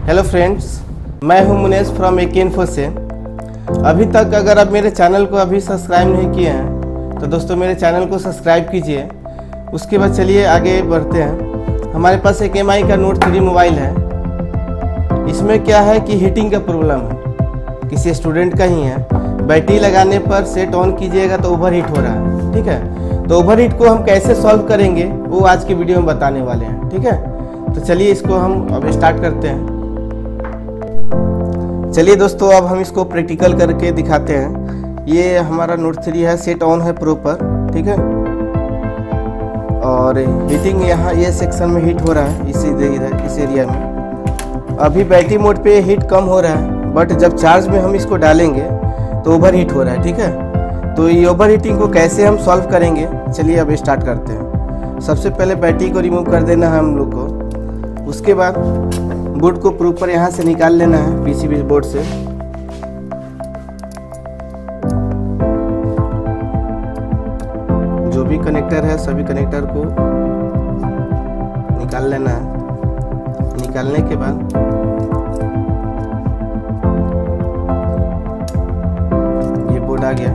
Hello friends, मैं हूं Munesh from AK Info से। अभी तक अगर आप मेरे चैनल को अभी सब्सक्राइब नहीं किए हैं तो दोस्तों मेरे चैनल को सब्सक्राइब कीजिए। उसके बाद चलिए आगे बढ़ते हैं। हमारे पास एक MI का Note 3 मोबाइल है। इसमें क्या है कि हीटिंग का प्रॉब्लम है, किसी स्टूडेंट का ही है। बैटरी लगाने पर सेट ऑन कीजिएगा तो ओवर हीट हो रहा है। ठीक है, तो ओवर हीट को हम कैसे सॉल्व करेंगे वो आज की वीडियो में बताने वाले हैं। ठीक है, तो चलिए इसको हम अब स्टार्ट करते हैं। चलिए दोस्तों, अब हम इसको प्रैक्टिकल करके दिखाते हैं। ये हमारा Note 3 है, सेट ऑन है प्रॉपर। ठीक है, और हीटिंग यहाँ ये सेक्शन में हीट हो रहा है, इस एरिया में। अभी बैटरी मोड पे हीट कम हो रहा है, बट जब चार्ज में हम इसको डालेंगे तो ओवर हीट हो रहा है। ठीक है, तो ये ओवर हीटिंग को कैसे हम सॉल्व करेंगे, चलिए अब स्टार्ट करते हैं। सबसे पहले बैटरी को रिमूव कर देना है हम लोग को। उसके बाद बोर्ड को प्रॉपर यहाँ से निकाल लेना है, PCB बोर्ड से। जो भी कनेक्टर है सभी कनेक्टर को निकाल लेना है। निकालने के बाद ये बोर्ड आ गया।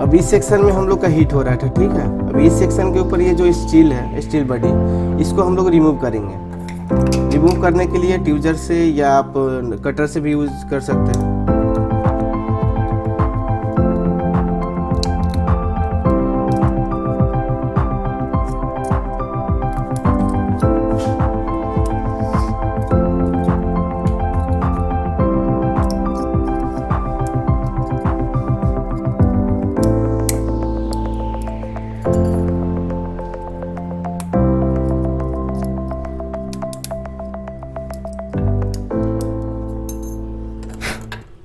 अब इस सेक्शन में हम लोग का हीट हो रहा था। ठीक है, अब इस सेक्शन के ऊपर ये जो स्टील है, स्टील बॉडी, इसको हम लोग रिमूव करेंगे। रिमूव करने के लिए ट्यूजर से या आप कटर से भी यूज कर सकते हैं।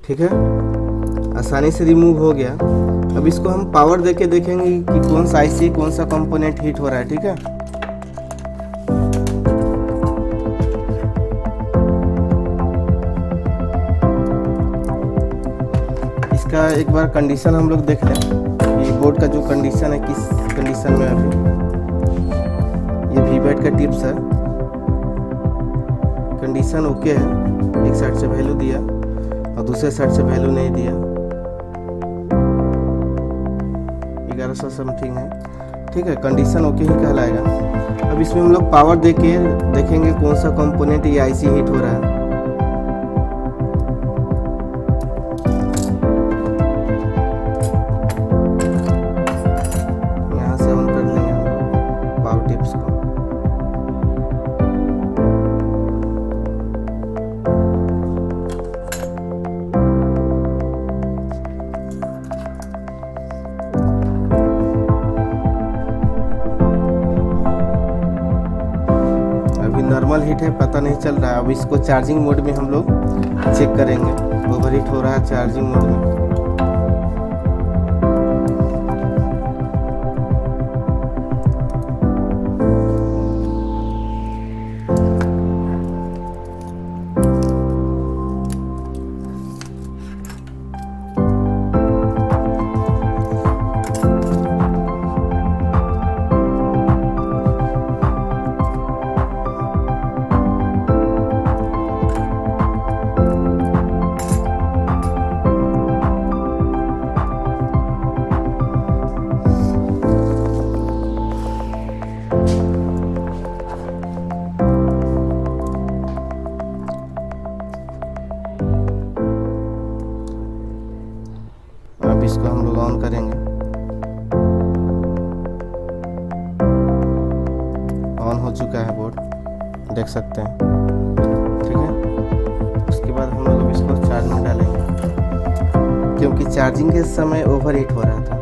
ठीक है, आसानी से रिमूव हो गया। अब इसको हम पावर देके देखेंगे कि कौन सा IC, कौन सा कंपोनेंट हीट हो रहा है। ठीक है, इसका एक बार कंडीशन हम लोग देख लें कि बोर्ड का जो कंडीशन है किस कंडीशन में। अभी ये VBAT का टिप्स है, कंडीशन ओके है। एक साइड से वैल्यू दिया और दूसरे साइड से वैल्यू नहीं दिया। 1100 समथिंग है। ठीक है, कंडीशन ओके ही कहलाएगा। अब इसमें हम लोग पावर देके देखेंगे कौन सा कंपोनेंट ये IC हीट हो रहा है। यहाँ से ऑन कर लेंगे हम पावर टिप्स को। नॉर्मल हीट है, पता नहीं चल रहा है। अब इसको चार्जिंग मोड में हम लोग चेक करेंगे, ओवर हीट हो रहा है चार्जिंग मोड में। अब इसको हम लोग ऑन करेंगे। ऑन हो चुका है बोर्ड, देख सकते हैं। ठीक है, उसके बाद हम लोग अब इसको चार्ज में डालेंगे, क्योंकि चार्जिंग के समय ओवर हीट हो रहा था।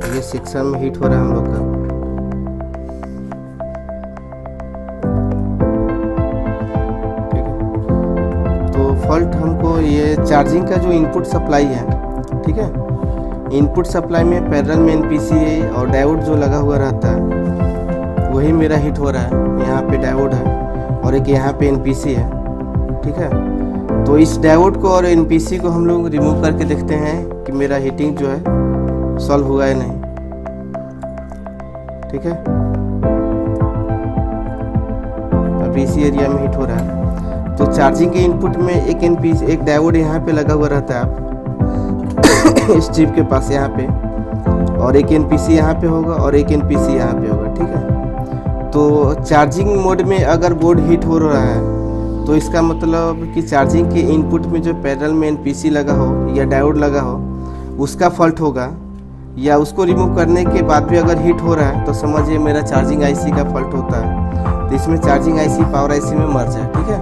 ये सेक्शन में हीट हो रहा है हम लोग का। ठीक है, तो फॉल्ट हमको ये चार्जिंग का जो इनपुट सप्लाई है। ठीक है, इनपुट सप्लाई में पैरेलल में NPC और डायोड जो लगा हुआ रहता है वही मेरा हीट हो रहा है। यहाँ पे डायोड है और एक यहाँ पे NPC है। ठीक है, तो इस डायोड को और एनपीसी को हम लोग रिमूव करके देखते हैं कि मेरा हीटिंग जो है सॉल्व हुआ है नहीं। ठीक है, अभी इसी एरिया में हीट हो रहा है। तो चार्जिंग के इनपुट में एक एनपीसी, एक डायोड यहाँ पे लगा हुआ रहता है आप इस चिप के पास यहाँ पे, और एक एनपीसी यहाँ पे होगा और एक एनपीसी यहाँ पे होगा। ठीक है, तो चार्जिंग मोड में अगर बोर्ड हीट हो रहा है तो इसका मतलब कि चार्जिंग के इनपुट में जो पैरेलल में एनपीसी लगा हो या डायोड लगा हो उसका फॉल्ट होगा, या उसको रिमूव करने के बाद भी अगर हीट हो रहा है तो समझिए मेरा चार्जिंग आईसी का फॉल्ट होता है। तो इसमें चार्जिंग आईसी पावर आईसी में मर्ज है। ठीक है,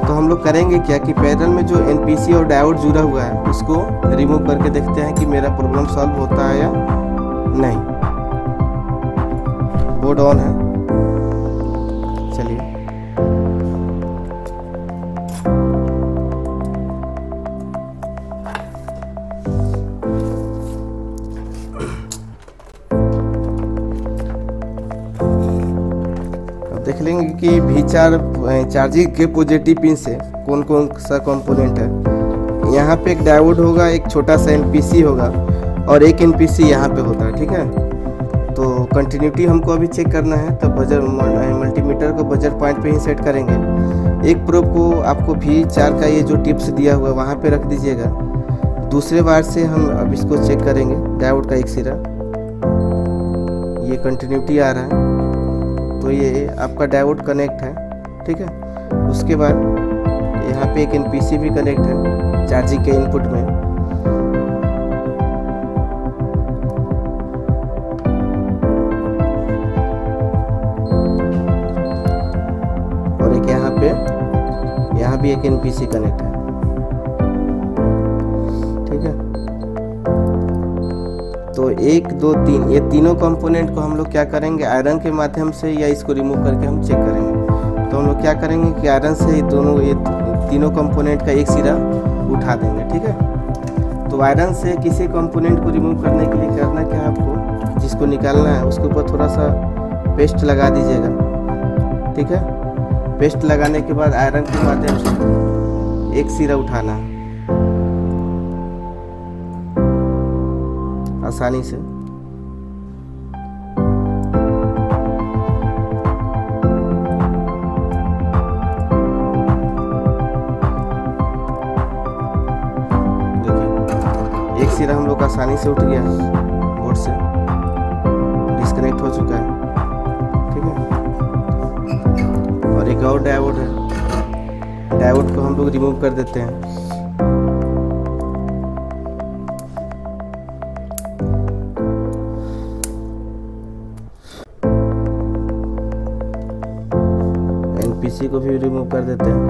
तो हम लोग करेंगे क्या कि पैरेलल में जो एनपीसी और डायोड जुड़ा हुआ है उसको रिमूव करके देखते हैं कि मेरा प्रॉब्लम सॉल्व होता है या नहीं। बोर्ड ऑन है, चलिए देख लेंगे कि V4 चार्जिंग के पॉजिटिव पिन से कौन कौन सा कंपोनेंट है। यहाँ पे एक डायोड होगा, एक छोटा सा एनपीसी होगा और एक एनपीसी यहाँ पे होता है। ठीक है, तो कंटिन्यूटी हमको अभी चेक करना है, तो बजर मल्टीमीटर को बजर पॉइंट पे ही सेट करेंगे। एक प्रोब को आपको V4 का ये जो टिप्स दिया हुआ है वहाँ पे रख दीजिएगा। दूसरे वायर से हम अब इसको चेक करेंगे डायोड का एक सिरा, ये कंटिन्यूटी आ रहा है तो ये आपका डायोड कनेक्ट है। ठीक है, उसके बाद यहाँ पे एक एनपीसी भी कनेक्ट है चार्जिंग के इनपुट में, और एक यहाँ भी एक एनपीसी कनेक्ट है। ठीक है, तो 1 2 3 ये तीनों कंपोनेंट को हम लोग क्या करेंगे, आयरन के माध्यम से या इसको रिमूव करके हम चेक करेंगे। तो हम लोग क्या करेंगे कि आयरन से ये तीनों कंपोनेंट का एक सिरा उठा देंगे। ठीक है, तो आयरन से किसी कंपोनेंट को रिमूव करने के लिए करना क्या है, आपको जिसको निकालना है उसके ऊपर थोड़ा सा पेस्ट लगा दीजिएगा। ठीक है, पेस्ट लगाने के बाद आयरन के माध्यम से एक सिरा उठाना है आसानी से। देखिए एक सिरा हम लोग आसानी से उठ गया बोर्ड से, डिस्कनेक्ट हो चुका है। ठीक है, और एक और डायोड है, डायोड को हम लोग रिमूव कर देते हैं। एनपीसी को भी रिमूव कर देते हैं।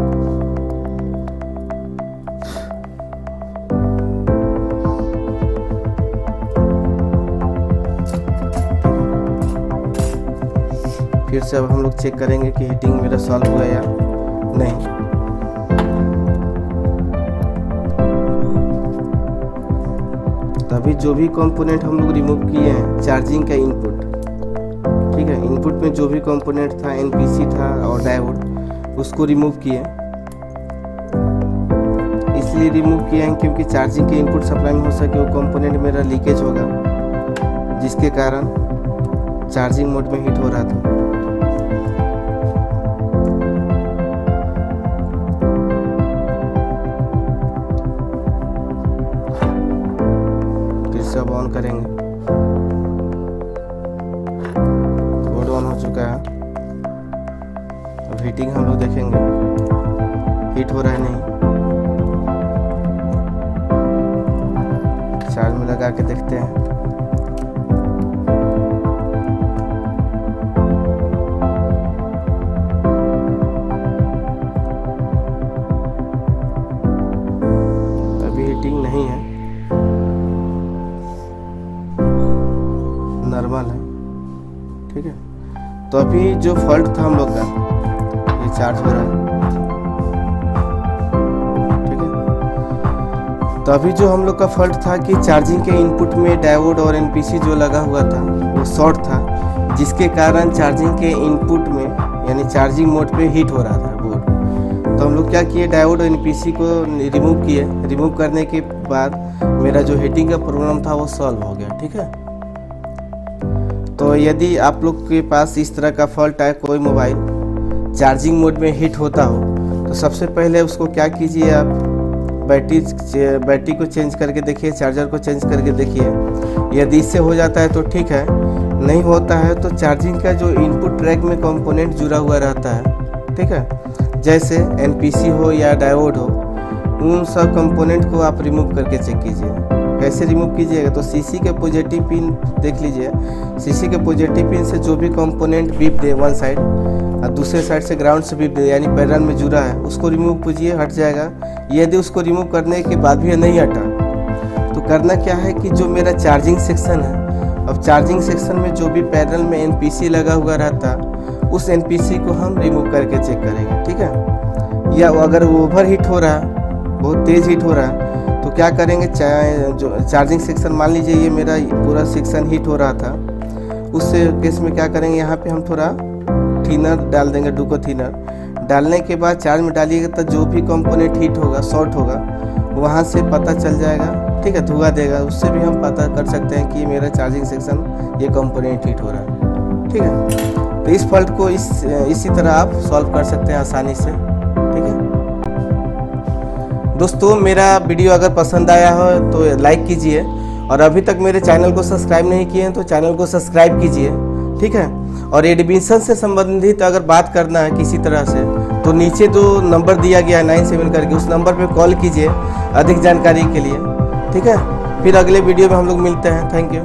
फिर से अब हम लोग चेक करेंगे कि हीटिंग मेरा सॉल्व हुआ या नहीं। तभी जो भी कंपोनेंट हम लोग रिमूव किए हैं चार्जिंग का इनपुट, ठीक है, इनपुट में जो भी कंपोनेंट था, एनपीसी था और डायोड, उसको रिमूव किए। इसलिए रिमूव किए हैं क्योंकि चार्जिंग के इनपुट सप्लाई में हो सके वो कंपोनेंट मेरा लीकेज होगा, जिसके कारण चार्जिंग मोड में हीट हो रहा था। फिर से अब ऑन करेंगे, बोर्ड ऑन हो चुका है। अब हीटिंग हम लोग देखेंगे, हीट हो रहा है नहीं, चार्ज में लगा के देखते हैं। अभी हीटिंग नहीं है, नॉर्मल है। ठीक है, तो अभी जो फॉल्ट था हम लोग का, ये चार्ज हो रहा है। ठीक है, तो अभी जो हम लोग का फॉल्ट था कि चार्जिंग के इनपुट में डायोड और एनपीसी जो लगा हुआ था वो शॉर्ट था, जिसके कारण चार्जिंग के इनपुट में यानी चार्जिंग मोड पे हीट हो रहा था बोर्ड। तो हम लोग क्या किए, डायोड और एनपीसी को रिमूव किए। रिमूव करने के बाद मेरा जो हीटिंग का प्रॉब्लम था वो सॉल्व हो गया। ठीक है, तो यदि आप लोग के पास इस तरह का फॉल्ट है, कोई मोबाइल चार्जिंग मोड में हीट होता हो, तो सबसे पहले उसको क्या कीजिए, आप बैटरी को चेंज करके देखिए, चार्जर को चेंज करके देखिए। यदि इससे हो जाता है तो ठीक है, नहीं होता है तो चार्जिंग का जो इनपुट ट्रैक में कंपोनेंट जुड़ा हुआ रहता है, ठीक है, जैसे एनपीसी हो या डायोड हो, उन सब कंपोनेंट को आप रिमूव करके चेक कीजिए। कैसे रिमूव कीजिएगा, तो सीसी के पॉजिटिव पिन देख लीजिए, सीसी के पॉजिटिव पिन से जो भी कंपोनेंट बीप दे वन साइड और दूसरे साइड से ग्राउंड से बीप दे, यानी पैरेलल में जुड़ा है, उसको रिमूव कीजिए, हट जाएगा। यदि उसको रिमूव करने के बाद भी नहीं हटा, तो करना क्या है कि जो मेरा चार्जिंग सेक्शन है, अब चार्जिंग सेक्शन में जो भी पैरेलल में एनपीसी लगा हुआ रहता, उस एनपीसी को हम रिमूव करके चेक करेंगे। ठीक है, या अगर ओवर हीट हो रहा है, बहुत तेज़ हीट हो रहा है, तो क्या करेंगे, जो चार्जिंग सेक्शन, मान लीजिए ये मेरा पूरा सेक्शन हीट हो रहा था, उस केस में क्या करेंगे, यहाँ पे हम थोड़ा थिनर डाल देंगे, डुको थिनर डालने के बाद चार्ज में डालिएगा, तो जो भी कंपोनेंट हीट होगा, शॉर्ट होगा, वहाँ से पता चल जाएगा। ठीक है, धुआं देगा, उससे भी हम पता कर सकते हैं कि मेरा चार्जिंग सेक्शन ये कंपोनेंट हीट हो रहा है। ठीक है, तो इस फॉल्ट को इसी तरह आप सॉल्व कर सकते हैं आसानी से। ठीक है दोस्तों, मेरा वीडियो अगर पसंद आया हो तो लाइक कीजिए, और अभी तक मेरे चैनल को सब्सक्राइब नहीं किए हैं तो चैनल को सब्सक्राइब कीजिए। ठीक है, और एडमिशन से संबंधित अगर बात करना है किसी तरह से, तो नीचे जो नंबर दिया गया है 97 करके, उस नंबर पे कॉल कीजिए अधिक जानकारी के लिए। ठीक है, फिर अगले वीडियो में हम लोग मिलते हैं। Thank you.